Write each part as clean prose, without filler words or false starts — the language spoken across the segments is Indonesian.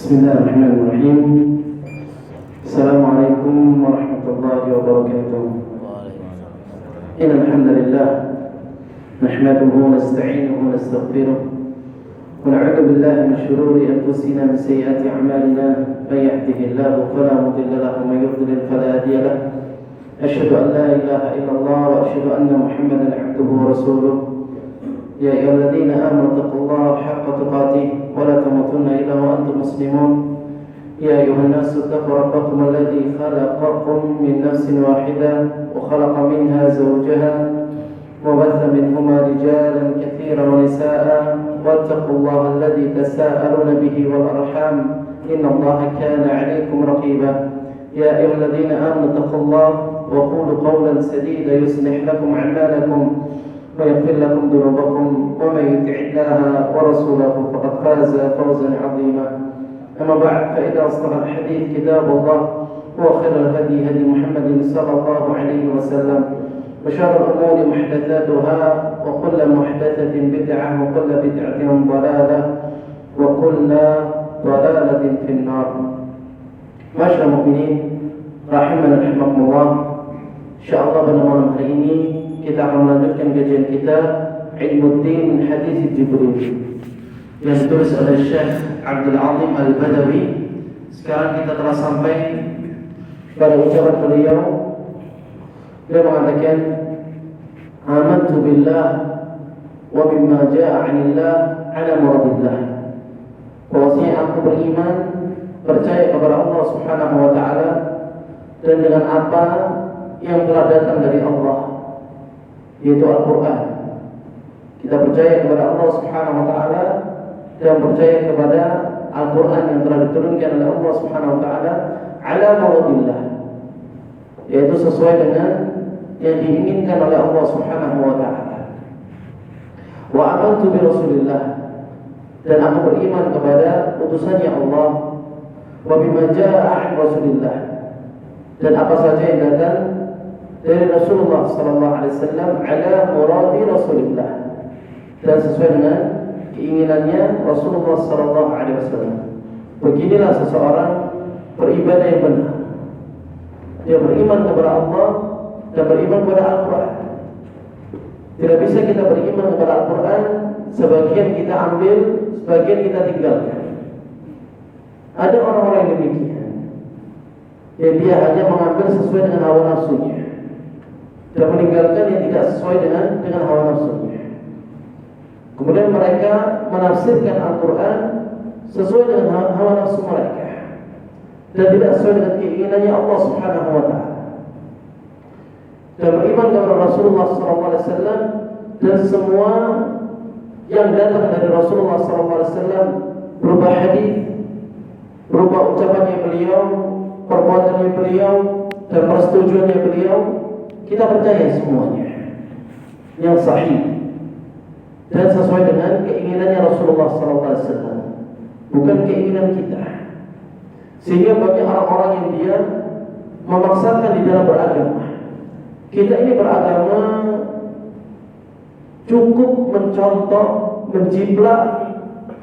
Bismillahirrahmanirrahim. Assalamualaikum warahmatullahi wabarakatuh. Innal hamdalillah nahmaduhu wa nasta'inuhu wa nastaghfiruh wa na'udzu billahi min shururi anfusina wa min sayyiati a'malina may yahdihillahu fala mudilla lahu wa may yudlil fala hadiya lahu. Asyhadu an la ilaha illallah wa asyhadu anna Muhammadan 'abduhu wa rasuluh. يا أيها الذين آمنوا اتقوا الله حق تقاته ولا تموتن إلا وأنتم مسلمون يا أيها الناس اتقوا ربكم الذي خلقكم من نفس واحدة وخلق منها زوجها وبث منهما رجالا كثيرا ونساء واتقوا الله الذي تساءلون به والأرحام إن الله كان عليكم رقيبا يا أيها الذين آمنوا اتقوا الله وقولوا قولا سديدا يصلح لكم أعمالكم ويغفر لكم ذنوبكم ومن يطع الله ورسوله فقد فاز فوزا عظيما. أما بعد فإن أصدق الحديث كتاب الله وخير الهدي هدي محمد صلى الله عليه وسلم وشر الأمور محدثاتها وكل محدثة بدعة وكل بدعة ضلالة وكل ضلالة في النار. Masyaallah mukminin rahimani rahimakumullah. Insyaallah pada malam hari ini kita akan melanjutkan kajian kita Ilmuddin Hadits Jibril yang ditulis oleh Syekh Abdul Azim Al-Badawi. Sekarang kita telah sampai pada ucapan beliau. Beliau mengatakan, amantu billah wa bima jaa 'anillah 'ala muradillah. Bahwasanya aku beriman, percaya kepada Allah Subhanahu wa taala dan dengan apa yang telah datang dari Allah, yaitu Al-Quran. Kita percaya kepada Allah Subhanahu wa ta'ala dan percaya kepada Al-Quran yang telah diturunkan oleh Allah Subhanahu wa ta'ala ala muradillah, yaitu sesuai dengan yang diinginkan oleh Allah Subhanahu wa ta'ala. Wa amantu bi Rasulillah, dan aku beriman kepada utusannya Allah, wa bima jaa'a 'an Rasulillah, dan apa saja yang datang dari Rasulullah sallallahu alaihi wasallam ala muradi Rasulullah, dan sesuai dengan keinginannya Rasulullah sallallahu alaihi wasallam. Beginilah seseorang beribadah yang benar. Dia beriman kepada Allah dan beriman kepada Al-Quran. Tidak bisa kita beriman kepada Al-Quran sebagian kita ambil, sebagian kita tinggalkan. Ada orang-orang yang demikian, yang dia hanya mengambil sesuai dengan hawa nafsunya dan meninggalkan yang tidak sesuai dengan hawa nafsunya. Kemudian mereka menafsirkan Al-Quran sesuai dengan hawa nafsu mereka dan tidak sesuai dengan keinginannya Allah Subhanahu wa ta'ala. Dan beriman kepada Rasulullah SAW dan semua yang datang dari Rasulullah SAW berupa hadis, berupa ucapannya beliau, perbuatannya beliau, dan persetujuannya beliau. Kita percaya semuanya yang sahih dan sesuai dengan keinginannya Rasulullah SAW, bukan keinginan kita. Sehingga banyak orang-orang yang dia memaksakan di dalam beragama. Kita ini beragama cukup mencontoh, menjiplak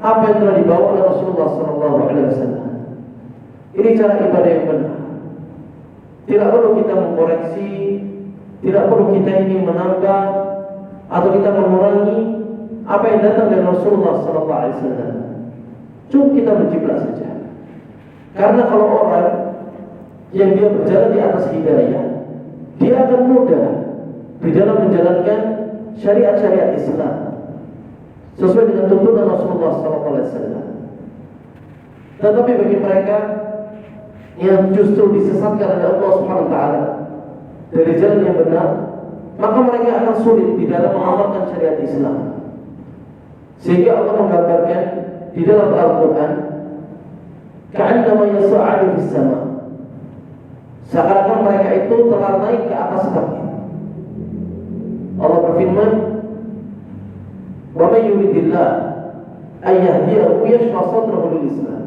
apa yang telah dibawa oleh Rasulullah SAW. Ini cara ibadah yang benar. Tidak perlu kita mengkoreksi, tidak perlu kita ini menambah atau kita mengurangi apa yang datang dari Rasulullah SAW. Cukup kita menjiplak saja. Karena kalau orang yang dia berjalan di atas hidayah, dia akan mudah di dalam menjalankan syariat-syariat Islam sesuai dengan tuntunan Rasulullah SAW. Tetapi bagi mereka yang justru disesatkan oleh Allah Subhanahu wa ta'ala dari jalan yang benar, maka mereka akan sulit di dalam mengamalkan syariat Islam. Sehingga Allah menggambarkan di dalam Al-Quran, ka'annama yas'adu fis sama', seakan-akan mereka itu telah naik ke atas langit. Allah berfirman, wa may yuridillah ay yahdiyahu yashrah sadrahu lil Islam.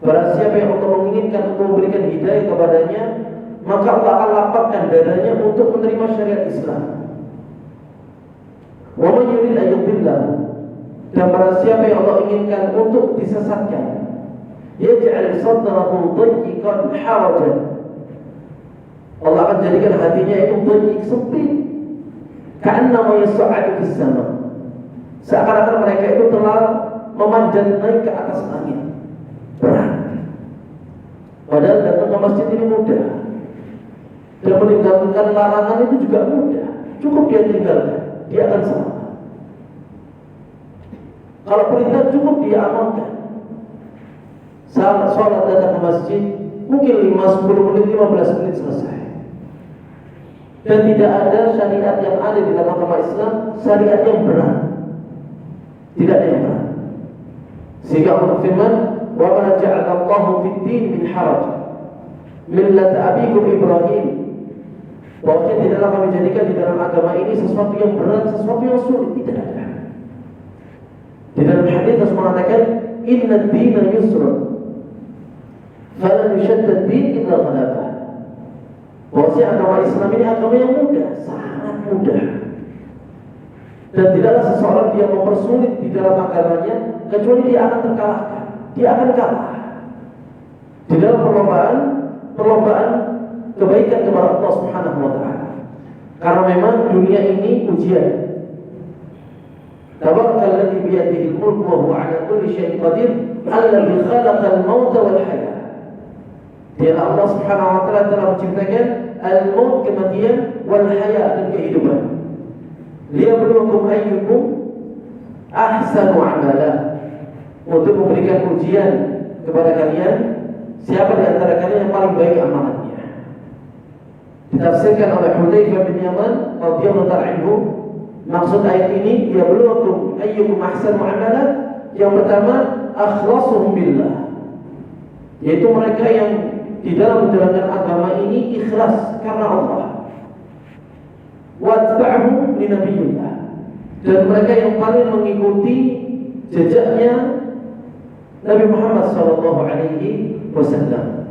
Barang siapa yang Allah menginginkan untuk memberikan hidayah kepadanya, maka Allah akan lapangkan dadanya untuk menerima syariat Islam. Wa may yurid an yudillah, dan barang siapa yang Allah inginkan untuk disesatkan, yaj'al sadrahu dayyiqan harajan. Allah akan jadikan hatinya itu dayyiq, sempit, ka'annama yas'adu fis sama. Seakan-akan mereka itu telah memanjat naik ke atas langit. Berat. Padahal datang ke masjid ini mudah. Dan meninggalkan larangan itu juga mudah. Cukup dia tinggalkan, dia akan selamat. Kalau perintah cukup dia amalkan. Saat sholat datang ke masjid, mungkin 5, 10 menit, 15 menit selesai. Dan tidak ada syariat yang ada di dalam agama Islam, syariat yang berat. Tidak ada yang berat. Sehingga Allah firman, "Wa ma ja'ala Allahu fid-din min haraj, millat abikum Ibrahim." Bahwa tidaklah kami jadikan di dalam agama ini sesuatu yang berat, sesuatu yang sulit, tidak ada. Di dalam hadis Rasul mengatakan, "Inna ad-dina yusrun, falan yushadd ad-din illa ghalabah." Bahwa agama Islam ini agama yang mudah, sangat mudah. Dan tidaklah seseorang dia mempersulit di dalam agamanya kecuali dia akan terkalahkan, dia akan kalah. Di dalam perlombaan kebaikan kepada Allah Subhanahu wa taala. Karena memang dunia ini ujian. Tabarakalladzi bi yadihi al-mulku wa huwa 'ala kulli syai'in qadir, alladzi khalaqa al-mauta wal hayah. Dia Allah Subhanahu wa taala telah menciptakan al-maut, kematian, wal hayah, dan kehidupan. Liyabluwakum ayyukum ahsanu amala, untuk memberikan ujian kepada kalian siapa di antara kalian yang paling baik amalannya. Ditafsirkan oleh Hudzaifah bin Yaman radhiyallahu ta'ala anhu, maksud ayat ini yabluwakum ayyukum ahsanu amala, yang pertama akhlasuhum billah, yaitu mereka yang di dalam menjalankan agama ini ikhlas karena Allah. Watba'hum li nabiyillah, dan mereka yang paling mengikuti jejaknya Nabi Muhammad sallallahu alaihi wasallam.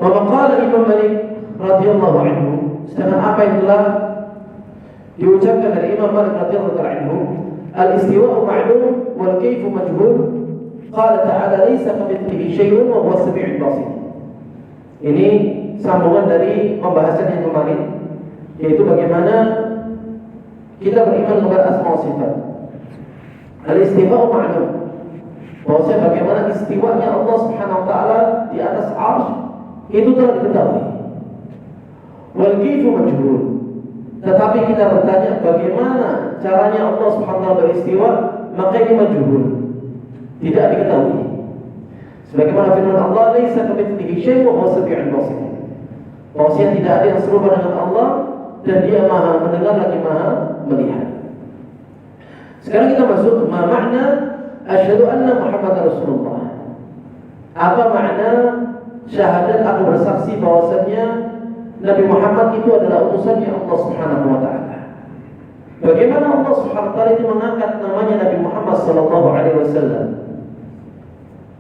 Maka qala Imam Malik radhiyallahu anhu, sedangkan apa yang telah diucapkan dari Imam Malik radhiyallahu anhu, al-istiwa'u ma'lum wal kayfu majhul. Qala ta'ala laisa kamitslihi syai'un wa huwas samii'ul basir. Ini sambungan dari pembahasan yang kemarin, yaitu bagaimana kita beriman kepada asma wa sifat. Al-istiwa'u ma'lum, bahwasanya bagaimana istiwanya Allah Subhanahu wa taala di atas 'arsy itu telah diketahui. Wal kayfu majhul, tetapi kita bertanya bagaimana caranya Allah Subhanahu wa taala beristiwa, maka ini majhul, tidak diketahui. Sebagaimana firman Allah, laisa kamitslihi syai'un wa huwas samii'ul basir. Bahwasanya tidak ada yang serupa dengan Allah, dan dia maha mendengar lagi maha melihat. Sekarang kita masuk ke makna asyhadu anna Muhammadar Rasulullah. Apa makna syahadat, aku bersaksi bahwasanya Nabi Muhammad itu adalah utusannya Allah Subhanahu wa taala. Bagaimana Allah Subhanahu wa taala itu mengangkat namanya Nabi Muhammad sallallahu alaihi wasallam?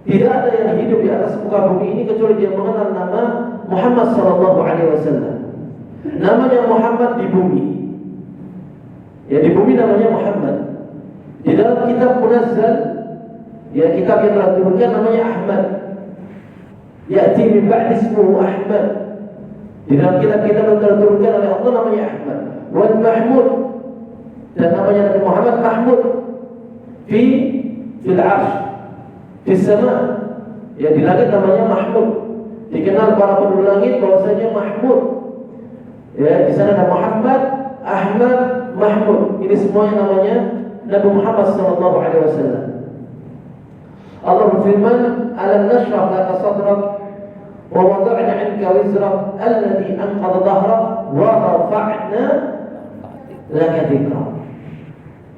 Tidak ada yang hidup di atas muka bumi ini kecuali dia mengenal nama Muhammad sallallahu alaihi wasallam. Namanya Muhammad di bumi. Ya, di bumi namanya Muhammad. Di dalam kitab Munazzal, ya kitab yang telah diturunkan, namanya Ahmad. Ya'ti min ba'di ismuhu Ahmad. Di dalam kitab-kitab yang telah diturunkan oleh Allah namanya Ahmad. Wal Mahmud, dan namanya Nabi Muhammad Mahmud fil 'arsy, fis sama. Ya, di langit namanya Mahmud. Dikenal para penduduk langit bahwasanya Mahmud. Ya, di sana ada Muhammad, Ahmad, Mahmud. Ini semuanya namanya Nabi Muhammad sallallahu alaihi wasallam. Allah berfirman, "Alam nashrah laka sadrak wa wada'na 'anka wizrak alladhi anqadha dhahrak wa rafa'na laka dhikrak."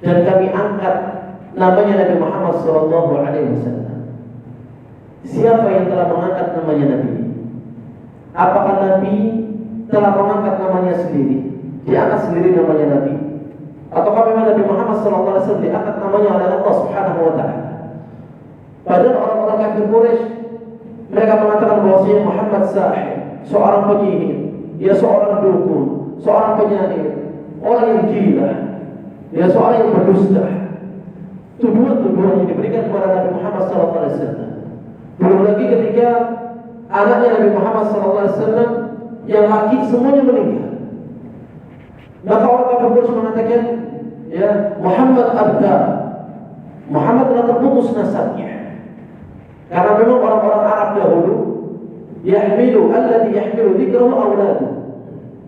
Dan kami angkat namanya Nabi Muhammad sallallahu alaihi wasallam. Siapa yang telah mengangkat namanya Nabi? Apakah Nabi telah mengangkat namanya sendiri? Diangkat sendiri namanya Nabi? Ataukah memang Nabi Muhammad SAW diangkat namanya oleh Allah Subhanahu wa taala? Padahal orang-orang kafir Quraisy mereka mengatakan bahwasanya Muhammad sahir, seorang penyihir, dia seorang dukun, seorang penyair, orang yang gila, dia seorang yang berdusta. Tuduhan-tuduhan yang diberikan kepada Nabi Muhammad SAW. Belum lagi ketika anaknya Nabi Muhammad SAW yang laki semuanya meninggal. Maka orang kafir Quraisy mengatakan, ya Muhammad abda, Muhammad telah terputus nasabnya. Karena memang orang-orang Arab dahulu alladhi yahmilu dzikrahu auladu,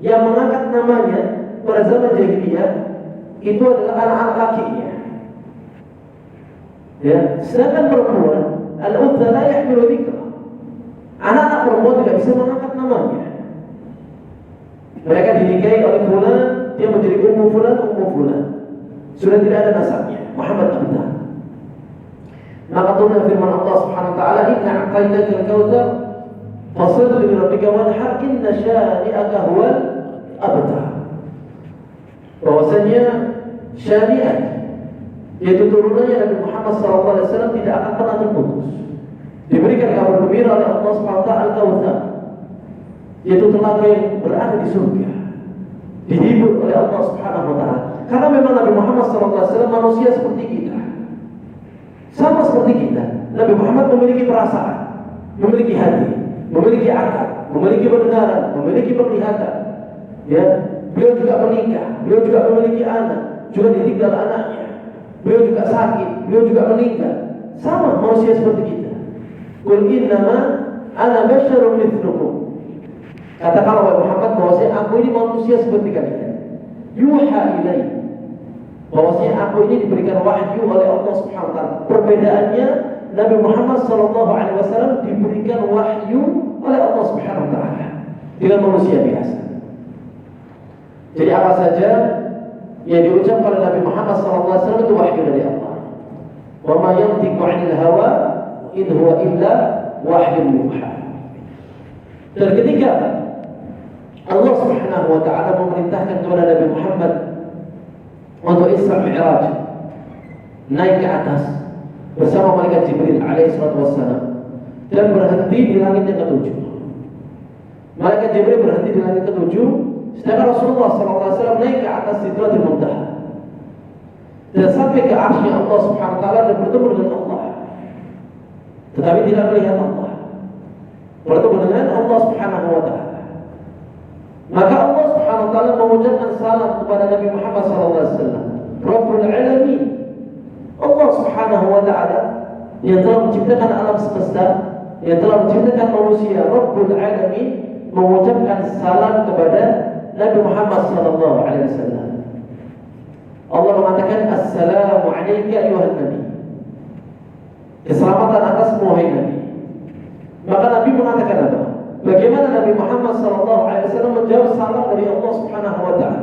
yang mengangkat namanya pada zaman jahiliyah itu adalah anak-anak lakinya. Ya, sedangkan perempuan al-untha la yahmilu dzikrahu, anak-anak perempuan tidak bisa mengangkat namanya. Mereka dinikahi oleh fulan, dia menjadi ummu fulan. Sudah tidak ada nasabnya, Muhammad abda. Maka turun firman Allah Subhanahu wa taala, "Inna a'tainaka al-kautsar fasholli li rabbika wanhar inna syani'aka huwal abtar." Bahwasanya syariat, yaitu turunannya Nabi Muhammad SAW tidak akan pernah terputus. Diberikan kabar gembira oleh Allah Subhanahu wa taala al-kautsar, yaitu telaga yang berada di surga, dihibur oleh Allah Subhanahu wa taala. Karena memang Nabi Muhammad SAW manusia seperti kita, sama seperti kita. Nabi Muhammad memiliki perasaan, memiliki hati, memiliki akal, memiliki pendengaran, memiliki penglihatan. Ya, beliau juga menikah, beliau juga memiliki anak, juga ditinggal anaknya. Beliau juga sakit, beliau juga meninggal. Sama manusia seperti kita. Qul innama ana basyarun mithlukum. Katakanlah wahai Muhammad bahwasanya aku ini manusia seperti kalian. Yuha ilaihi, bahwasanya aku ini diberikan wahyu oleh Allah Subhanahu wa taala. Perbedaannya Nabi Muhammad SAW diberikan wahyu oleh Allah Subhanahu wa taala dengan manusia biasa. Jadi apa saja yang diucapkan oleh Nabi Muhammad SAW itu wahyu dari Allah. Wa ma yantiqu 'anil hawa in huwa illa wahyun yuha. Dan ketika Allah Subhanahu wa taala memerintahkan kepada Nabi Muhammad untuk Isra Mi'raj, naik ke atas bersama malaikat Jibril alaihissalatu wassalam dan berhenti di langit yang ketujuh. Malaikat Jibril berhenti di langit ketujuh, sedangkan Rasulullah SAW naik ke atas Sidratul Muntaha dan sampai ke arsy Allah Subhanahu wa taala dan bertemu dengan Allah. Tetapi tidak melihat Allah, bertemu dengan Allah Subhanahu wa taala. Maka Allah Subhanahu wa taala mengucapkan salam kepada Nabi Muhammad SAW, Rabbul Alamin. Allah Subhanahu wa taala yang telah menciptakan alam semesta, yang telah menciptakan manusia, Rabbul Alamin, mengucapkan salam kepada Nabi Muhammad SAW. Allah mengatakan, Assalamu alayka ayuhan Nabi, keselamatan atasmu wahai Nabi. Maka Nabi mengatakan apa? Bagaimana Nabi Muhammad SAW menjawab salam dari Allah Subhanahu wa taala?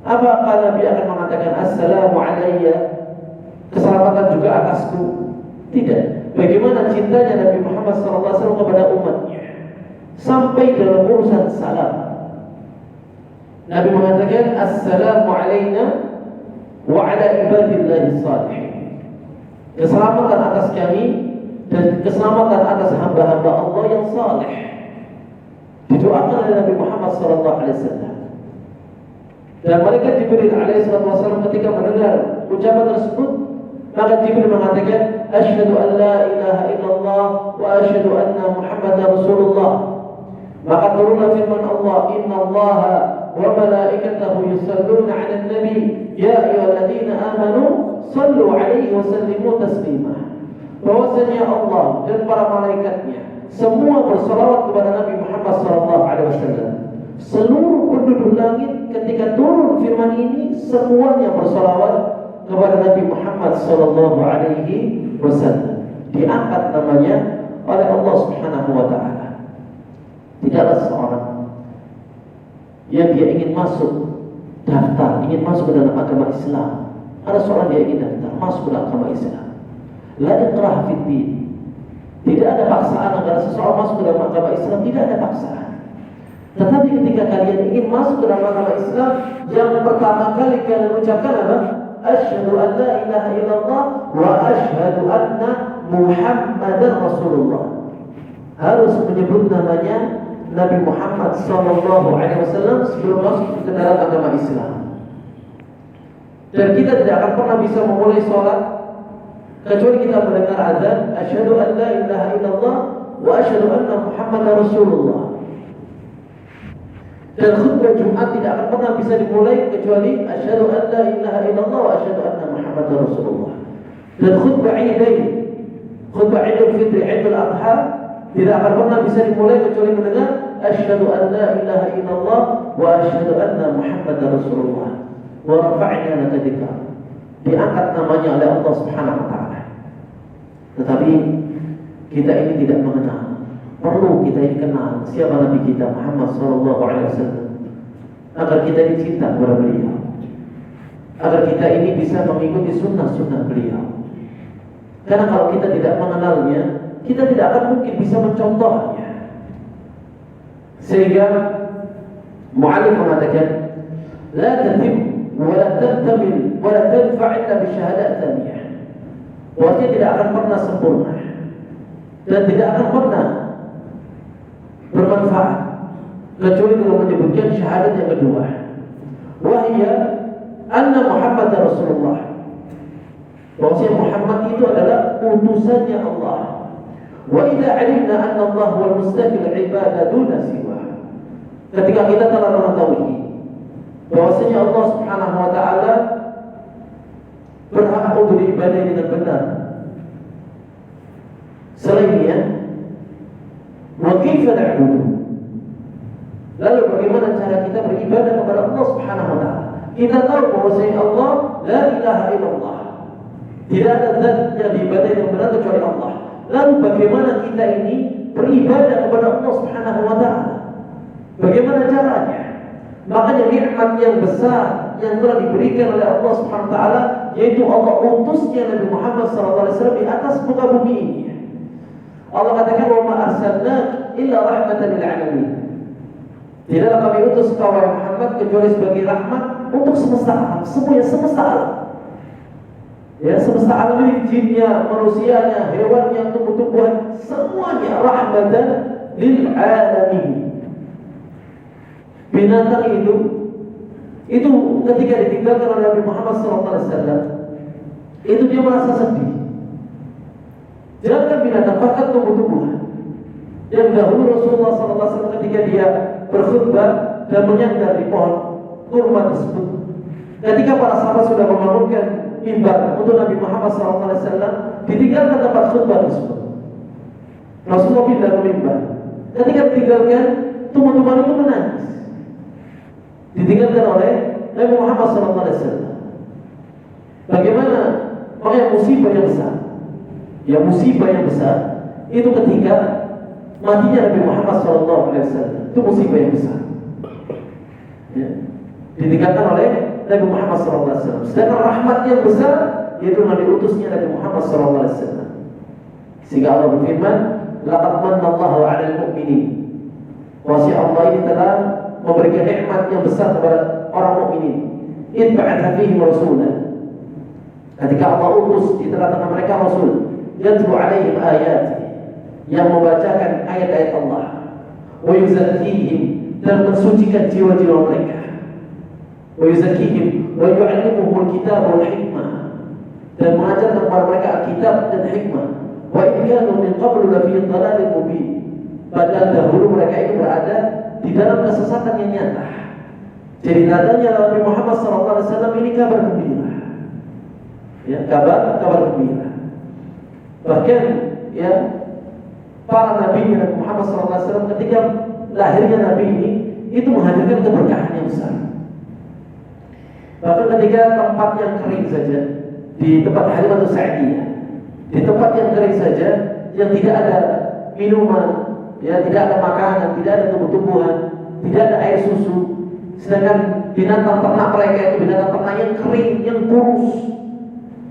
Apakah Nabi akan mengatakan Assalamu alayya, keselamatan juga atasku? Tidak. Bagaimana cintanya Nabi Muhammad SAW kepada umatnya sampai dalam urusan salam. Nabi mengatakan Assalamu alayna wa ala ibadillahi salihin, keselamatan atas kami dan keselamatan atas hamba-hamba Allah yang saleh. Didoakan oleh Nabi Muhammad SAW. Dan malaikat Jibril alaihissalam ketika mendengar ucapan tersebut, maka Jibril mengatakan, Asyhadu an la ilaha illallah wa asyhadu anna Muhammadar Rasulullah. Maka turunlah firman Allah, Inna Allah wa malaikatahu yusalluna 'alan nabi ya ayyuhalladzina amanu sallu 'alaihi wa sallimu taslima. Bahwasanya Allah dan para malaikatnya semua bersalawat kepada Nabi Muhammad SAW. Seluruh penduduk langit ketika turun firman ini semuanya bersalawat kepada Nabi Muhammad SAW. Diangkat namanya oleh Allah Subhanahu wa taala. Tidaklah seorang yang dia ingin masuk daftar, ingin masuk ke dalam agama Islam. Ada seorang dia ingin daftar masuk ke dalam agama Islam. La ikrah fid din. Tidak ada paksaan agar seseorang masuk ke dalam agama Islam, tidak ada paksaan. Tetapi ketika kalian ingin masuk ke dalam agama Islam, yang pertama kali kalian ucapkan apa? Asyhadu an la ilaha illallah wa asyhadu anna Muhammadar Rasulullah. Harus menyebut namanya Nabi Muhammad SAW sebelum masuk ke dalam agama Islam. Dan kita tidak akan pernah bisa memulai sholat kecuali kita mendengar azan asyhadu an la ilaha illallah wa asyhadu anna Muhammadar Rasulullah. Dan khutbah Jumat tidak akan pernah bisa dimulai kecuali asyhadu an la ilaha illallah wa asyhadu anna Muhammadar Rasulullah. Dan khutbah Idain, khutbah Idul Fitri, Idul Adha tidak akan pernah bisa dimulai kecuali mendengar asyhadu an la ilaha illallah wa asyhadu anna Muhammadar Rasulullah. Wa rafa'na laka dzikra. Diangkat namanya oleh Allah Subhanahu wa taala. Tetapi kita ini tidak mengenal. Perlu kita ini kenal siapa Nabi kita Muhammad sallallahu alaihi wasallam agar kita ini cinta kepada beliau. Agar kita ini bisa mengikuti sunnah-sunnah beliau. Karena kalau kita tidak mengenalnya, kita tidak akan mungkin bisa mencontohnya. Sehingga mu'allif mengatakan la tatim wa la tantamil wa la tanfa' illa bi syahadat thaniyah. Bahwasanya tidak akan pernah sempurna dan tidak akan pernah bermanfaat kecuali kalau menyebutkan syahadat yang kedua. Wahia anna Muhammad Rasulullah. Bahwasanya Muhammad itu adalah utusannya Allah. Wa idza 'alimna anna Allah huwal mustahil 'ibadah duna siwa. Ketika kita telah mengetahui bahwasanya Allah Subhanahu wa taala berhak untuk diibadahi dengan benar selainnya, wa kaifa na'budu? Lalu bagaimana cara kita beribadah kepada Allah Subhanahu wa taala? Kita tahu bahwasanya Allah la ilaha illallah. Tidak ada zat yang diibadahi dengan benar kecuali Allah. Lalu bagaimana kita ini beribadah kepada Allah Subhanahu wa taala? Bagaimana caranya? Makanya nikmat yang besar yang telah diberikan oleh Allah Subhanahu wa taala, yaitu Allah utusnya Nabi Muhammad sallallahu alaihi wasallam di atas muka bumi ini. Allah katakan wa ma arsalnaka illa rahmatan lil alamin. Tidaklah kami utus kau Muhammad kecuali sebagai rahmat untuk semesta alam, semuanya semesta alam. Ya, semesta alam ini jinnya, manusianya, hewannya, tumbuh-tumbuhan, semuanya rahmatan lil alamin. Binatang itu ketika ditinggalkan oleh Nabi Muhammad SAW, itu dia merasa sedih. Jangan binatang, bahkan tumbuh-tumbuhan. Yang dahulu Rasulullah SAW ketika dia berkhutbah dan menyandar di pohon kurma tersebut, ketika para sahabat sudah membangunkan mimbar untuk Nabi Muhammad SAW, ditinggalkan tempat khutbah tersebut. Rasulullah pindah ke mimbar. Ketika ditinggalkan, tumbuh-tumbuhan itu menangis. Ditinggalkan oleh Nabi Muhammad SAW. Bagaimana? Makanya musibah yang besar. Ya, musibah yang besar itu ketika matinya Nabi Muhammad SAW. Itu musibah yang besar. Ya. Ditinggalkan oleh Nabi Muhammad SAW. Sedangkan rahmat yang besar yaitu Nabi utusnya Nabi Muhammad SAW. Sehingga Allah berfirman, laqad manna Allahu 'alal mu'minin. Wahai Allah ini telah memberikan nikmat yang besar kepada orang mukminin. Id ba'atha fihim rasulan. Ketika Allah utus di tengah-tengah mereka rasul, yatlu 'alaihim ayati, yang membacakan ayat-ayat Allah, wa yuzakkihim, dan mensucikan jiwa-jiwa mereka, wa yuzakkihim wa yu'allimuhumul kitab wal hikmah, dan mengajarkan kepada mereka Alkitab dan hikmah. Wa in kanu min qablu la fi dhalalin mubin. Padahal dahulu mereka itu berada di dalam kesesatan yang nyata. Jadi tandanya Nabi Muhammad SAW ini kabar gembira. Ya, kabar gembira. Bahkan ya, para nabi Nabi Muhammad SAW ketika lahirnya Nabi ini itu menghadirkan keberkahan yang besar. Bahkan ketika tempat yang kering saja, di tempat Halimatus Sa'diyah, di tempat yang kering saja, yang tidak ada minuman, ya, tidak ada makanan, tidak ada tumbuh-tumbuhan, tidak ada air susu, sedangkan binatang ternak mereka itu binatang ternak yang kering, yang kurus.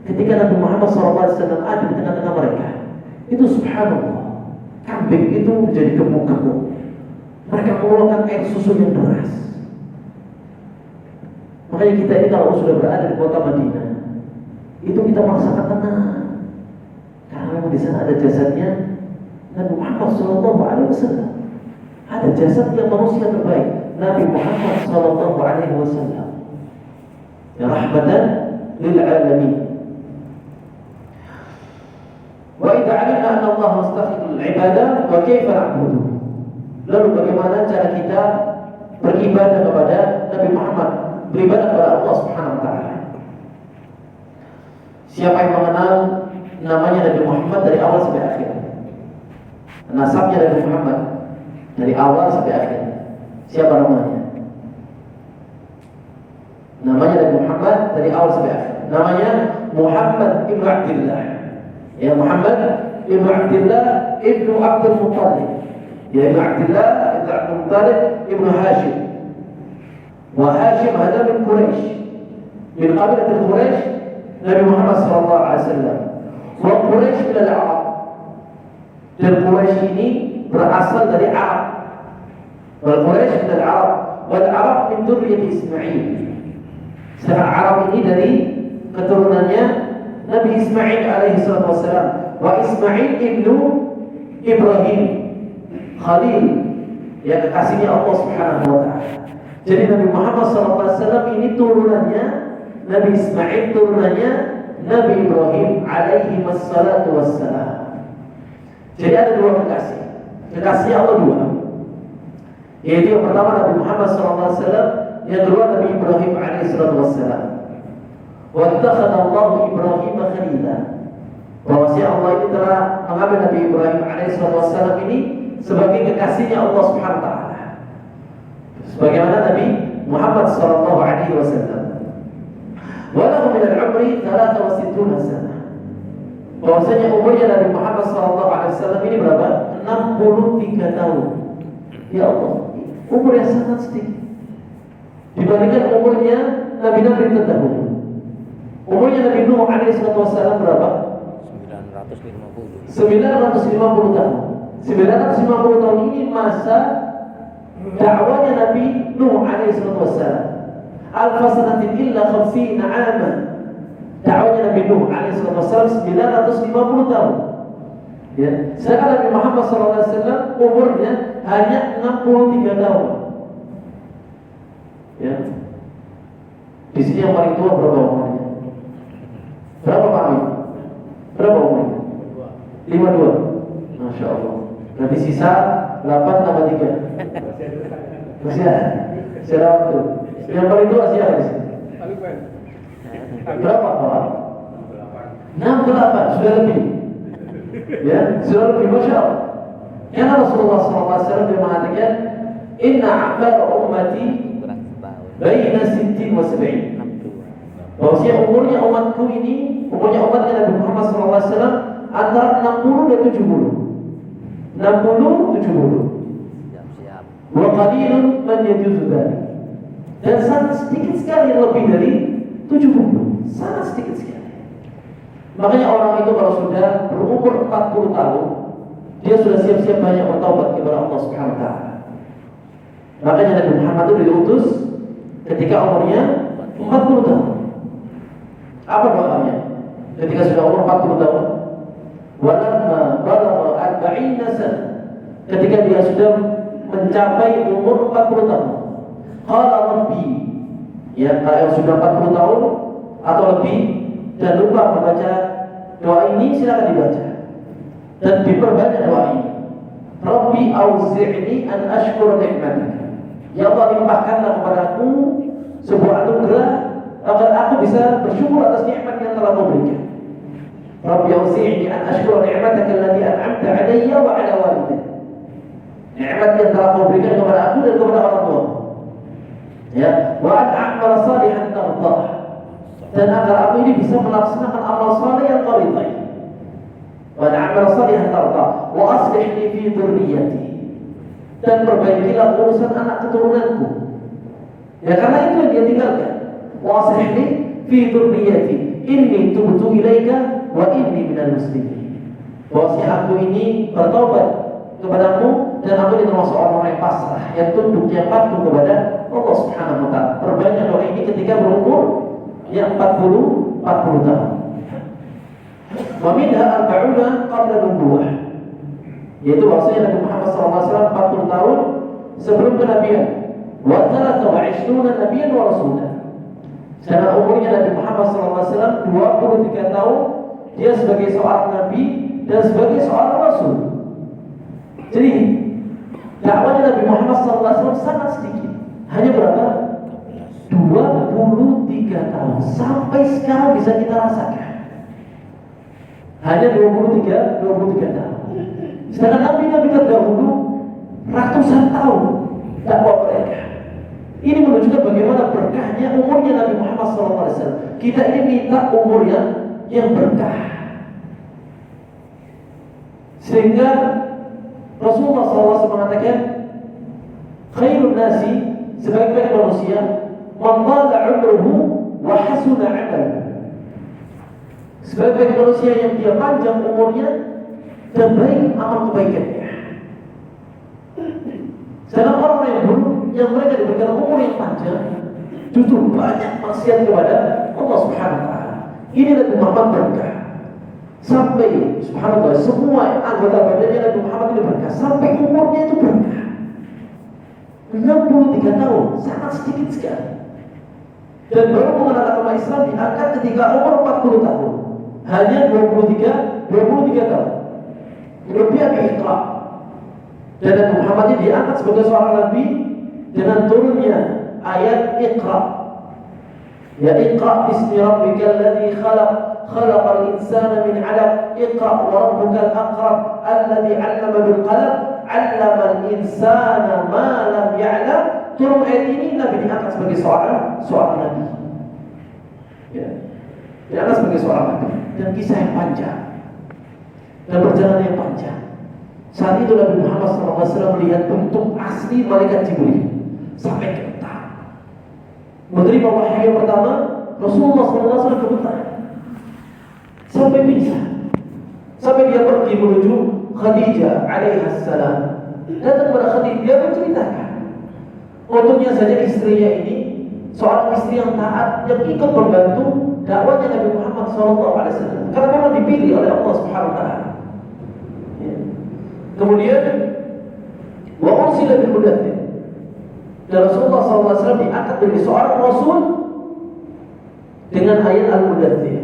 Ketika Nabi Muhammad SAW ada di tengah-tengah mereka, itu subhanallah, kambing itu menjadi gemuk-gemuk. Mereka mengeluarkan air susu yang deras. Makanya kita ini kalau sudah berada di kota Madinah, itu kita merasakan tenang, karena memang di sana ada jasadnya Nabi Muhammad SAW. Ada jasad yang manusia terbaik, Nabi Muhammad SAW, ya rahmatan lil alamin. Allah mustahiqul ibadah wa kaifa na'budu. Lalu bagaimana cara kita beribadah kepada Nabi Muhammad, beribadah kepada Allah Subhanahu wa taala? Siapa yang mengenal namanya Nabi Muhammad dari awal sampai akhir? Nasabnya Nabi Muhammad dari awal sampai akhir. Siapa namanya? Namanya Nabi Muhammad dari awal sampai akhir. Namanya Muhammad ibnu Abdullah. Ya, Muhammad ibnu Abdullah ibnu Abdul Muttalib. Ya, ibnu Abdullah ibnu Abdul Muttalib ibnu Hashim. Wa Hashim ada min Quraisy. Min qabilah Quraisy Nabi Muhammad sallallahu alaihi wasallam. Wa Quraisy min al-Arab. Dan Quraisy ini berasal dari Arab. Wal Quraisy min al-Arab. Wal Arab min dzurriyyah Ismail. Sedangkan Arab ini dari keturunannya Nabi Ismail alaihi salatu wassalam. Wa Ismail ibnu Ibrahim Khalil, ya, kekasihnya Allah Subhanahu wa taala. Jadi Nabi Muhammad sallallahu alaihi wasallam ini turunannya Nabi Ismail, turunannya Nabi Ibrahim alaihi wassalatu wassalam. Jadi ada dua kekasih. Kekasihnya Allah dua. Yaitu yang pertama Nabi Muhammad sallallahu alaihi wasallam, yang kedua Nabi Ibrahim alaihi salatu wassalam. Wa ittakhadha Allah Ibrahim khalila. Bahwasanya Allah ini telah mengambil Nabi Ibrahim alaihi salatu wassalam ini sebagai kekasihnya Allah Subhanahu wa taala. Sebagaimana Nabi Muhammad sallallahu alaihi wasallam. Wa lahu min al-'umri 63 sana. Bahwasanya umurnya Nabi Muhammad sallallahu alaihi wasallam ini berapa? 63 tahun. Ya Allah, umur yang sangat sedikit dibandingkan umurnya Nabi-Nabi terdahulu. Umurnya Nabi Nuh alaihi wasallam berapa? 950 tahun. 950 tahun ini masa dakwanya Nabi Nuh alaihi wasallam. Alfa sanatin illa 50 'aman. Dakwanya Nabi Nuh alaihi wasallam 950 tahun. Ya, sedangkan Nabi Muhammad sallallahu alaihi wasallam umurnya hanya 63 tahun. Ya. Di sini yang paling tua berapa umurnya? Berapa Pak Amin? Berapa umurnya? 52. Masya Allah. Nanti sisa 8 tambah 3. Masih ada waktu. Yang paling tua siapa di sini? Berapa Pak? 68. Sudah lebih. Ya, sudah lebih. Masya Allah. Karena Rasulullah SAW dia mengatakan, Inna a'mar ummati baina 60 wa 70. Bahwasanya umurnya umatku ini, umurnya umatnya Nabi Muhammad SAW antara 60 dan 70. 60 70. Wa qalilun man yajuzu dzalik. Dan sangat sedikit sekali yang lebih dari 70. Sangat sedikit sekali. Makanya orang itu kalau sudah berumur 40 tahun, dia sudah siap-siap banyak bertaubat kepada Allah Subhanahu wa taala. Makanya Nabi Muhammad itu diutus ketika umurnya 40 tahun. Apa doanya? Ketika sudah umur 40 tahun, walamma balagha 40 sana. Ketika dia sudah mencapai umur 40 tahun, qala rabbi, ya, kalau sudah 40 tahun atau lebih dan lupa membaca doa ini, silakan dibaca dan diperbanyak doa ini. Rabbi auzi'ni an ashkura ni'mataka. Ya Allah, limpahkanlah kepadaku sebuah anugerah agar aku bisa bersyukur atas nikmat yang telah Kau berikan. Rabbi auzi'ni an ashkura ni'mataka allati an'amta 'alayya wa 'ala walidayya. Nikmat yang telah Kau berikan kepada aku dan kepada orang tua. Ya, wa an a'mala salihan tardah. Dan agar aku ini bisa melaksanakan amal saleh yang Kau ridai. Wa an a'mala salihan tardah wa aslih li fi dhurriyyati. Dan perbaikilah urusan anak keturunanku. Ya, karena itu yang dia tinggalkan. Wa aslih li fi dhurriyyati inni tubtu ilaika wa inni minal muslimin. Bahwasanya aku ini bertobat kepadamu dan aku ini termasuk orang yang pasrah, yang tunduk, yang patuh kepada Allah Subhanahu wa taala. Perbanyak doa ini ketika berumur yang 40 tahun. Wa minha arba'una qabla nubuwah. Yaitu bahwasanya Nabi Muhammad SAW 40 tahun sebelum kenabian. Wa 23 nabiyyan wa rasulan. Sedangkan umurnya Nabi Muhammad SAW 23 tahun dia sebagai seorang nabi dan sebagai seorang rasul. Jadi dakwahnya Nabi Muhammad SAW sangat sedikit. Hanya berapa? 23 tahun. Sampai sekarang bisa kita rasakan. Hanya 23 tahun. Sedangkan Nabi-Nabi terdahulu ratusan tahun dakwah mereka. Ini menunjukkan bagaimana berkahnya umurnya Nabi Muhammad SAW. Kita ini minta umur yang berkah. Sehingga Rasulullah SAW mengatakan, khairun nasi, sebaik-baik manusia, man tala umruhu wa hasuna amaluhu. Sebaik-baik manusia yang dia panjang umurnya dan baik amal kebaikannya. Sedangkan orang yang buruk, yang mereka diberikan umur yang panjang, justru banyak maksiat kepada Allah Subhanahu wa taala. Ini Nabi Muhammad berkah. Sampai subhanallah semua anggota badannya Nabi Muhammad ini berkah. Sampai umurnya itu berkah. 63 tahun, sangat sedikit sekali. Dan baru mengenal agama Islam diangkat ketika umur 40 tahun. Hanya 23 tahun. Lebih agak ikhlas. Dan Nabi Muhammad ini diangkat sebagai seorang nabi dengan turunnya ayat Iqra. Ya Iqra bismi rabbikal ladzi khalaq, khalaqal insana min 'alaq, Iqra wa rabbukal akram, alladzi 'allama bil qalam, 'allamal insana ma lam ya'lam. Turun ayat ini Nabi diangkat sebagai seorang nabi. Ya. Diangkat sebagai seorang nabi dan kisah yang panjang dan perjalanan yang panjang. Saat itu Nabi Muhammad SAW melihat bentuk asli malaikat Jibril sampai gemetar. Menerima wahyu yang pertama, Rasulullah SAW gemetar sampai pingsan. Sampai dia pergi menuju Khadijah alaihissalam. Datang kepada Khadijah, dia menceritakan, untungnya saja istrinya ini seorang istri yang taat, yang ikut membantu dakwahnya Nabi Muhammad SAW. Karena memang dipilih oleh Allah Subhanahu wa taala. Kemudian wa ursila bil mudaththir. Dan Rasulullah SAW diangkat menjadi seorang rasul dengan ayat al-mudaththir.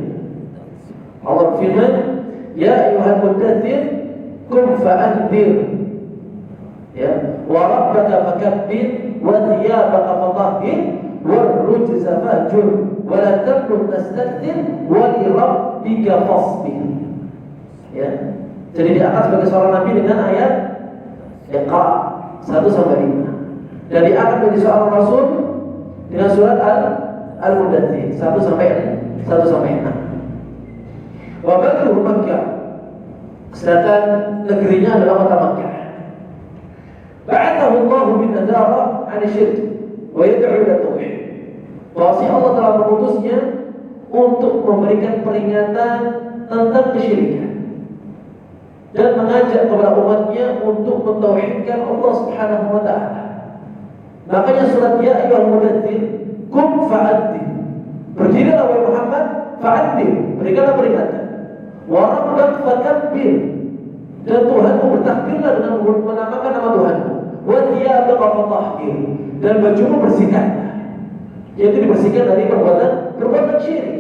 Allah berfirman, ya ayyuhal mudaththir qum fa'anzir. Ya, wa rabbaka fakabbir wa thiyabaka fatahhir wal rujza fahjur wa la tamnun tastakthir wa li rabbika fasbir. Ya. Jadi diangkat sebagai seorang nabi dengan ayat Iqra 1-5. Dan diangkat menjadi seorang rasul dengan surat Al-Mudaththir 1-6. Wa badruhu Makkah. Sedangkan negerinya adalah kota Makkah. Ba'athahu Allah bin nadara 'an syirk wa yad'u ila tauhid. Bahwasanya Allah telah mengutusnya untuk memberikan peringatan tentang kesyirikan dan mengajak kepada umatnya untuk mentauhidkan Allah Subhanahu wa taala. Makanya surat Ya ayyuhal mudaththir qum fa'anzir. Berdirilah wahai Muhammad, fa'anzir, berikanlah peringatan. Wa rabbaka fakabbir. Dan Tuhanmu bertakbirlah dengan menamakan nama Tuhanmu. Wa thiyabaka fatahhir. Dan bajumu bersihkanlah. Yaitu dibersihkan dari perbuatan syirik.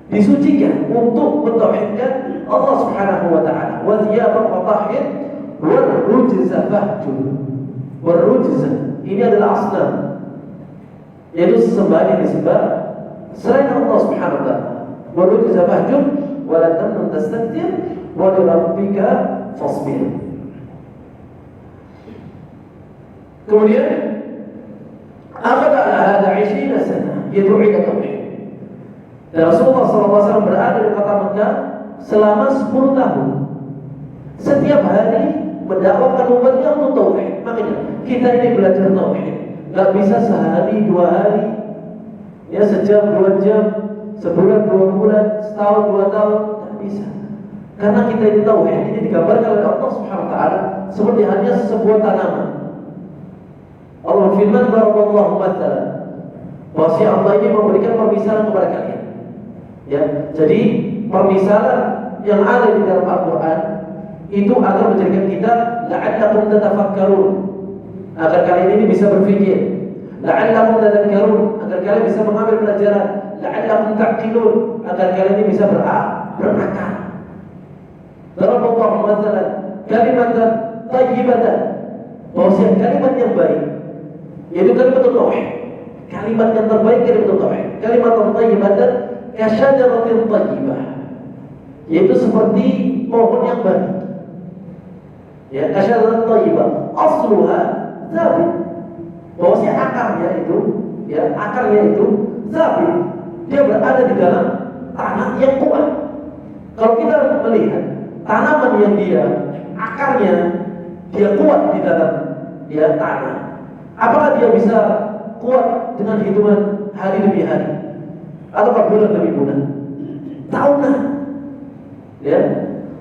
Disucikan untuk mentauhidkan Allah Subhanahu wa taala. Wa thiyabaka fatahhir wal rujza fahjur. Wal rujza ini adalah asnam, yaitu sesembahan yang disembah selain Allah Subhanahu wa taala. Wal rujza fahjur wa la tamnun tastakthir wa li rabbika fasbir. Kemudian akhadha ala hadha 20 sana yad'u ila tauhid. Dan Rasulullah SAW berada di kota Mekah selama 10 tahun. Setiap hari mendakwakan umatnya untuk tauhid. Makanya kita ini belajar tauhid. Gak bisa sehari, 2 hari, ya sejam, 2 jam, sebulan, 2 bulan, setahun, 2 tahun. Gak bisa. Karena kita ini tauhid ini digambarkan oleh Allah Subhanahu wa taala seperti hanya sebuah tanaman. Allah berfirman, "Barakallahu mathalan." Bahwasanya Allah ini memberikan permisalan kepada kalian. Ya, jadi permisalan yang ada di dalam Al-Quran itu agar menjadikan kita la'allakum tatafakkarun, agar kalian ini bisa berpikir, la'allakum tadhakkarun, agar kalian bisa mengambil pelajaran, la'allakum ta'qilun, agar kalian ini bisa berakal. Darabullahu mathalan kalimatan thayyibatan, bahwasanya kalimat yang baik yaitu kalimat tauhid. Kalimat yang terbaik kalimat tauhid. Kalimat thayyibatan kasyajaratin thayyibah, yaitu seperti pohon yang baik. Ya, kasyajaratin thayyibah asluha thabit, bahwasanya akarnya itu thabit, dia berada di dalam tanah yang kuat. Kalau kita melihat tanaman yang akarnya dia kuat di dalam tanah, apakah dia bisa kuat dengan hitungan hari demi hari atau bulan demi bulan, tahunan? Ya,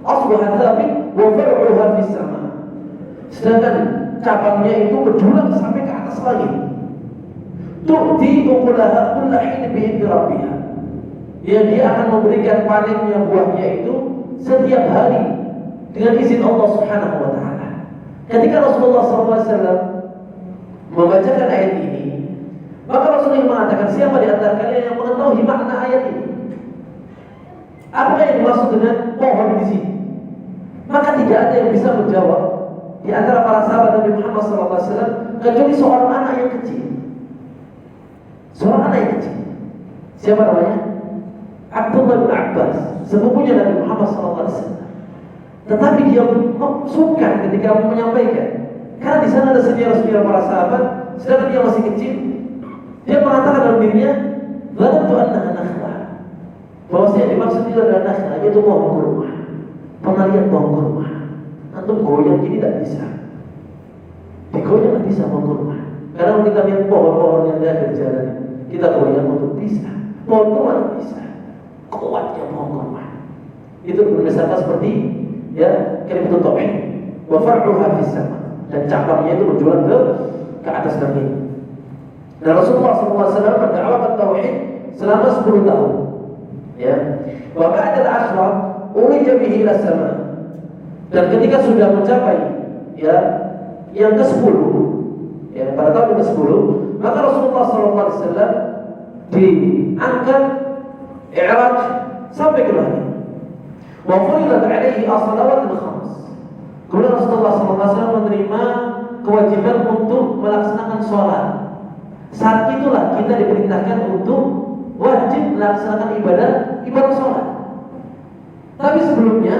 asluha thabit wa far'uha fis sama. Sedangkan cabangnya itu berjulang sampai ke atas langit. Tu'ti ukulaha kulla hin bi'idni rabbiha. Ya, dia akan memberikan panennya buahnya itu setiap hari dengan izin Allah Subhanahu wa taala. Ketika Rasulullah SAW membacakan ayat ini, maka Rasulullah mengatakan, siapa di antara kalian yang mengetahui makna ayat ini? Apa yang dimaksud dengan pohon di sini? Maka tidak ada yang bisa menjawab di antara para sahabat Nabi Muhammad SAW kecuali seorang anak yang kecil. Seorang anak yang kecil. Siapa namanya? Abdullah bin Abbas, sepupunya Nabi Muhammad SAW. Tetapi dia sungkan ketika menyampaikan, karena di sana ada senior-senior para sahabat, sedangkan dia masih kecil. Dia mengatakan dalam dirinya, "Dhanantu annaha nakhlah." Bahwasanya dimaksud itu adalah nakhlah, yaitu pohon kurma. Pernah lihat pohon kurma? Antum goyang gini tidak bisa. Digoyang tidak bisa pohon kurma. Karena kita lihat pohon-pohon yang ada di jalan, kita goyang untuk bisa. Pohon kurma tidak bisa. Kuatnya pohon kurma. Itu misalkan seperti kalimat tauhid. Wa far'uha fis sama. Dan cabangnya itu berjualan ke atas langit. Dan Rasulullah SAW mendakwakan tauhid selama 10 tahun. Ya. Wa ba'da al-'ashra urija bihi ila sama. Dan ketika sudah mencapai yang ke-10, pada tahun yang ke-10, maka Rasulullah SAW diangkat i'raj sampai ke langit. Wa furidat 'alaihi as-salawatul khams. Kemudian Rasulullah SAW menerima kewajiban untuk melaksanakan sholat. Saat itulah kita diperintahkan untuk wajib melaksanakan ibadah sholat. Tapi sebelumnya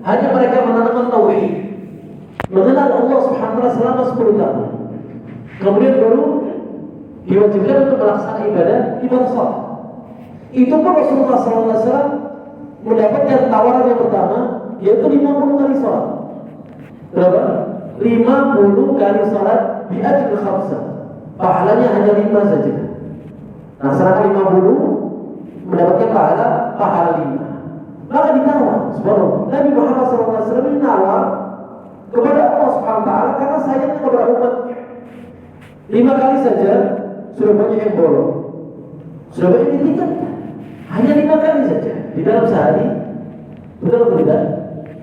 hanya mereka menanamkan tauhid, mengenal Allah Subhanahu wa taala selama 10 tahun. Kemudian baru diwajibkan untuk melaksanakan ibadah sholat. Itu pun Rasulullah SAW mendapatkan tawaran yang pertama, yaitu 50 kali sholat. Berapa? 50 kali sholat di ajrul khamsah. Pahalanya hanya 5 saja. Nah, sedangkan 50 mendapatkan pahala 5. Maka ditawar, subhanallah, Nabi Muhammad SAW ini nawar kepada Allah Subhanahu wa taala karena sayangnya kepada umatnya. 5 kali saja sudah banyak yang bolong, sudah banyak yang ditinggalkan. Hanya 5 kali saja di dalam sehari, betul atau tidak?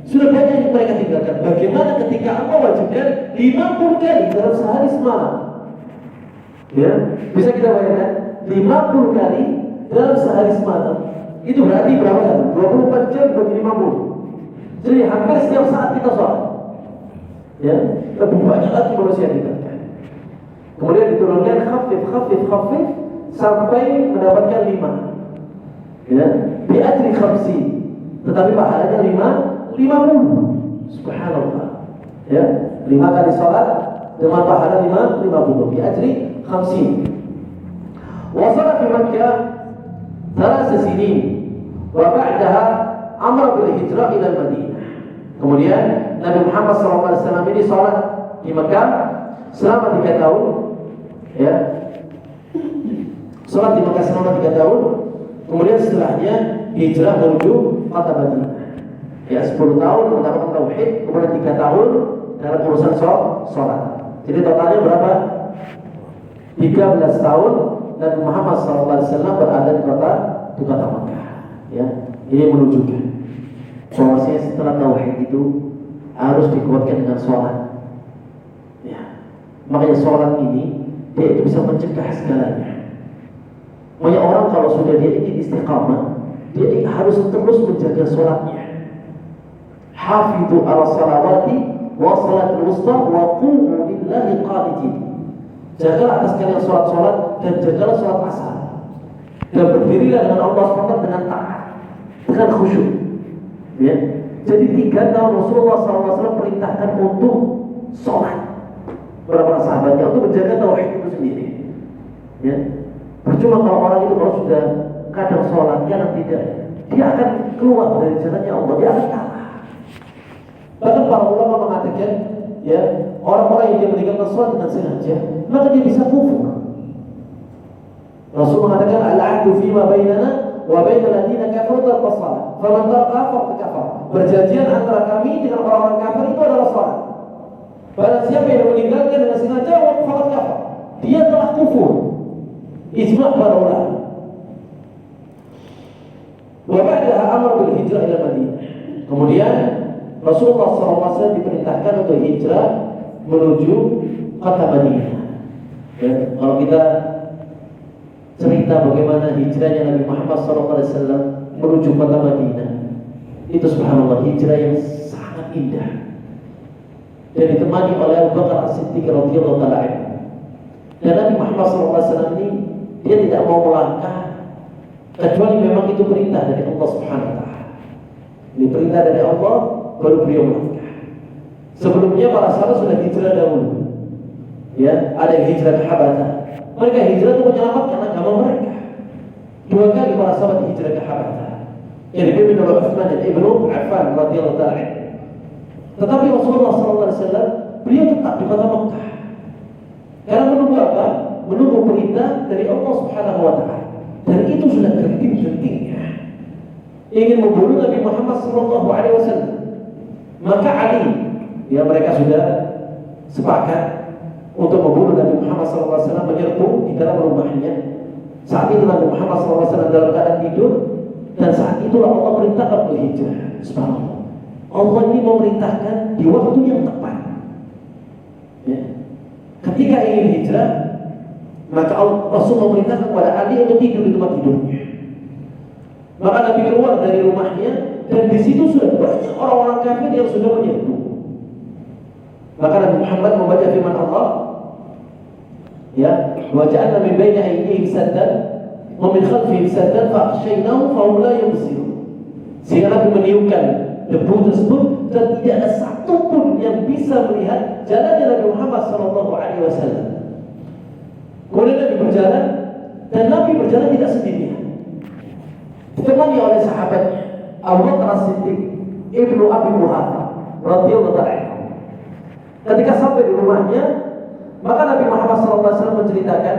Sudah banyak yang mereka tinggalkan. Bagaimana ketika Allah wajibkan 50 kali dalam sehari semalam? Ya, bisa kita bayangkan 50 kali dalam sehari semalam. Itu berarti berapa kali? 24 jam bagi 50. Jadi hampir setiap saat kita sholat. Ya, lebih banyak lagi manusia kita. Kemudian diturunkan khafif sampai mendapatkan 5. Ya, bi ajri khamsi. Tetapi pahalanya 50. Subhanallah. Ya, 5 kali sholat dengan pahala 50 bi ajri khamsi. Wasala fi Makkah 3 sinin wa ba'daha amra bil hijrah ila Madinah. Kemudian Nabi Muhammad SAW ini sholat di Makkah selama 3 tahun. Ya, sholat di Makkah selama 3 tahun. Kemudian setelahnya hijrah menuju kota Madinah. Ya, 10 tahun mendapatkan tauhid, kemudian 3 tahun dalam urusan sholat. Jadi totalnya berapa? 13 tahun Nabi Muhammad SAW berada di kota Makkah. Ya, ini menunjukkan bahwasanya setelah tauhid itu harus dikuatkan dengan sholat. Ya, makanya sholat ini dia itu bisa mencegah segalanya. Banyak orang kalau sudah dia ingin istiqamah, dia harus terus menjaga sholatnya. Hafidhu ala salawati wa salatul wusta wa qumu lillahi qanitin. Jagalah atas kalian sholat-sholat dan jagalah sholat asar. Dan berdirilah dengan Allah SWT dengan taat, dengan khusyuk. Ya. Jadi 3 tahun Rasulullah SAW perintahkan untuk sholat para sahabatnya untuk menjaga tauhid itu sendiri. Ya. Percuma kalau orang itu kalau sudah kadang sholat, kadang tidak, dia akan keluar dari jalannya Allah, dia akan kalah. Bahkan para ulama mengatakan, ya, orang-orang yang dia meninggalkan sholat dengan sengaja, maka dia bisa kufur. Rasul mengatakan, al-ahdu fima bainana wa bainal ladzina kafaru tarku shalah. Faman taraka faqad kafar. Perjanjian antara kami dengan orang-orang kafir itu adalah sholat. Barang siapa yang meninggalkan dengan sengaja, faqad kafar. Dia telah kufur. Ijma' para ulama. Wa ba'daha amr bil hijrah ila Madinah. Kemudian Rasulullah SAW diperintahkan untuk hijrah menuju kota Madinah. Ya, kalau kita cerita bagaimana hijrahnya Nabi Muhammad SAW menuju kota Madinah, itu subhanallah hijrah yang sangat indah dan ditemani oleh Abu Bakar As-Siddiq radhiyallahu taala anhu. Dan Nabi Muhammad SAW ini dia tidak mau melangkah kecuali memang itu perintah dari Allah Subhanahu wa taala. Ini perintah dari Allah, baru beliau melangkah. Sebelumnya para sahabat sudah hijrah dahulu. Ya, ada yang hijrah ke Habasyah. Mereka hijrah untuk menyelamatkan agama mereka. 2 kali para sahabat hijrah ke Habasyah. Yang dipimpin oleh Utsman dan Ibnu Affan radhiyallahu taala. Tetapi Rasulullah SAW beliau tetap di kota Mekah. Karena menunggu apa? Menunggu perintah dari Allah Subhanahu wa taala. Dan itu sudah genting-gentingnya ingin membunuh Nabi Muhammad SAW. Maka Ali, ya mereka sudah sepakat untuk membunuh Nabi Muhammad SAW, menyerbu di dalam rumahnya. Saat itu Nabi Muhammad SAW dalam keadaan tidur, dan saat itulah Allah perintahkan untuk hijrah. Subhanallah, Allah ini memerintahkan di waktu yang tepat. Ya. Ketika ingin hijrah, maka Rasul memerintahkan kepada Ali untuk tidur di tempat tidurnya. Maka Nabi keluar dari rumahnya, dan di situ sudah banyak orang-orang kafir yang sudah menyerbu. Maka Nabi Muhammad membaca firman Allah, ya, wa ja'alna min baini aydihim saddan wa min khalfihim saddan fa aghshaynahum fa hum la yubsirun. Sehingga Nabi meniupkan debu tersebut dan tidak ada satupun yang bisa melihat jalannya Nabi Muhammad SAW. Kemudian Nabi berjalan, dan Nabi berjalan tidak sendirian, ditemani oleh sahabatnya Abu Bakar As-Siddiq Ibnu Abi Quhafah radhiyallahu ta'ala. Ketika sampai di rumahnya, maka Nabi Muhammad SAW menceritakan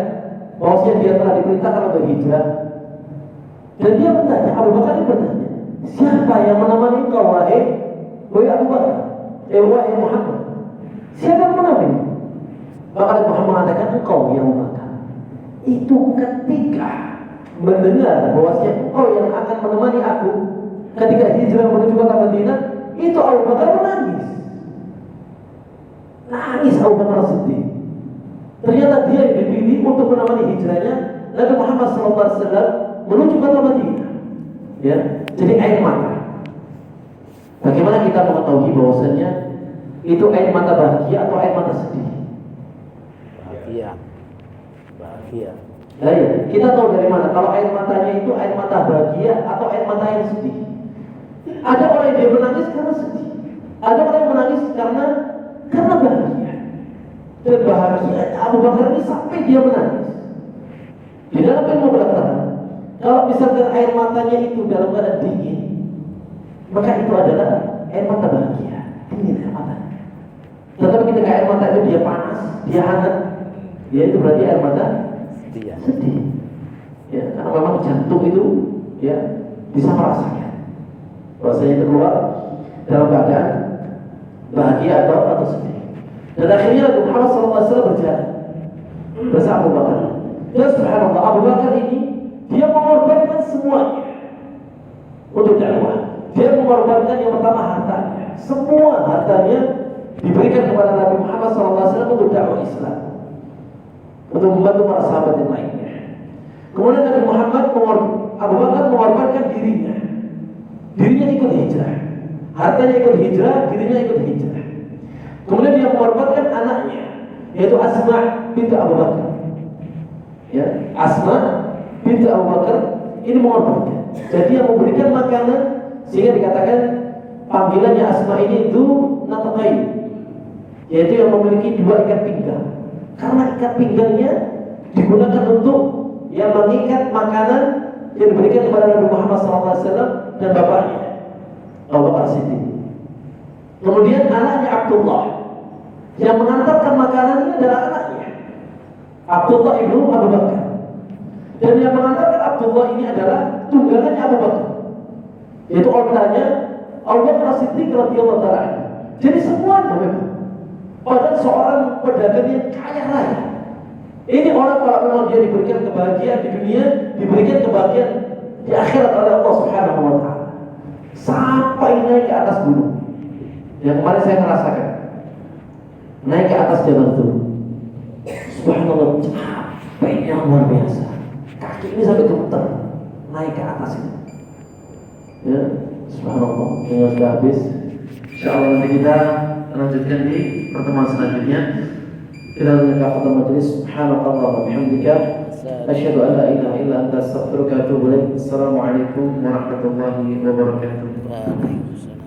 bahwasanya dia telah diperintahkan untuk hijrah. Dan dia bertanya, Abu Bakar bertanya, siapa yang menemani engkau wahai Abu Bakar? Wahai Muhammad, siapa yang menemani? Maka Nabi Muhammad mengatakan, engkau ya Abu Bakar. Itu ketika mendengar bahwasanya engkau yang akan menemani aku ketika hijrah menuju kota Madinah, itu Abu Bakar menangis. Nangis Abu Bakar As-Siddiq. Ternyata dia yang dipilih untuk menemani hijrahnya Nabi Muhammad SAW menuju kota Madinah. Ya, jadi air mata. Bagaimana kita mengetahui bahwasanya itu air mata bahagia atau air mata sedih? Bahagia. Bahagia. Nah, ya, kita tahu dari mana kalau air matanya itu air mata bahagia atau air mata yang sedih. Ada orang yang dia menangis karena sedih, ada orang yang menangis karena bahagia. Dan bahagia Abu Bakar ini sampai dia menangis. Di dalam ilmu kedokteran, kalau misalkan air matanya itu dalam keadaan dingin, maka itu adalah air mata bahagia, dingin air mata. Tetapi ketika air mata itu dia panas, dia hangat, ya itu berarti air mata sedih. Ya, karena memang jantung itu ya bisa merasakan bahwasanya itu keluar dalam keadaan bahagia atau sedih. Dan akhirnya Nabi Muhammad SAW berjalan bersama Abu Bakar. Dan subhanallah, Abu Bakar ini dia mengorbankan semuanya untuk dakwah. Dia mengorbankan yang pertama hartanya. Semua hartanya diberikan kepada Nabi Muhammad SAW untuk dakwah Islam, untuk membantu para sahabat yang lainnya. Kemudian Nabi Muhammad Abu Bakar mengorbankan dirinya ikut hijrah. Hartanya ikut hijrah, dirinya ikut hijrah. Kemudian dia mengorbankan anaknya, yaitu Asma binti Abu Bakar. Ya, Asma binti Abu Bakar ini mengorbankan. Jadi yang memberikan makanan, sehingga dikatakan panggilannya Asma ini itu nataqain, yaitu yang memiliki dua ikat pinggang. Karena ikat pinggangnya digunakan untuk yang mengikat makanan yang diberikan kepada Nabi Muhammad SAW dan bapaknya Abu Bakar Siddiq. Kemudian anaknya Abdullah, yang mengantarkan makanannya adalah anaknya Abdullah ibnu Abu Bakar. Dan yang mengantarkan Abdullah ini adalah tunggangannya Abu Bakar, yaitu ontanya Abu Bakar Siddiq radhiyallahu ta'ala. Jadi semuanya memang. Padahal seorang pedagang yang kaya raya. Ini orang kalau memang dia diberikan kebahagiaan di dunia, diberikan kebahagiaan di akhirat oleh Allah Subhanahu wa ta'ala. Sampai naik ke atas gunung. Yang kemarin saya merasakan. Naik ke atas jalan itu. Subhanallah, capeknya luar biasa. Kaki ini sampai gemeter. Naik ke atas ini. Ya, subhanallah, ini sudah habis. Insyaallah nanti kita lanjutkan di pertemuan selanjutnya. Kita lanjutkan majelis. Subhanallah wa bihamdika asyhadu an la ilaha illa anta astaghfiruka wa atubu ilaik. Assalamualaikum warahmatullahi wabarakatuh. Waalaikumsalam.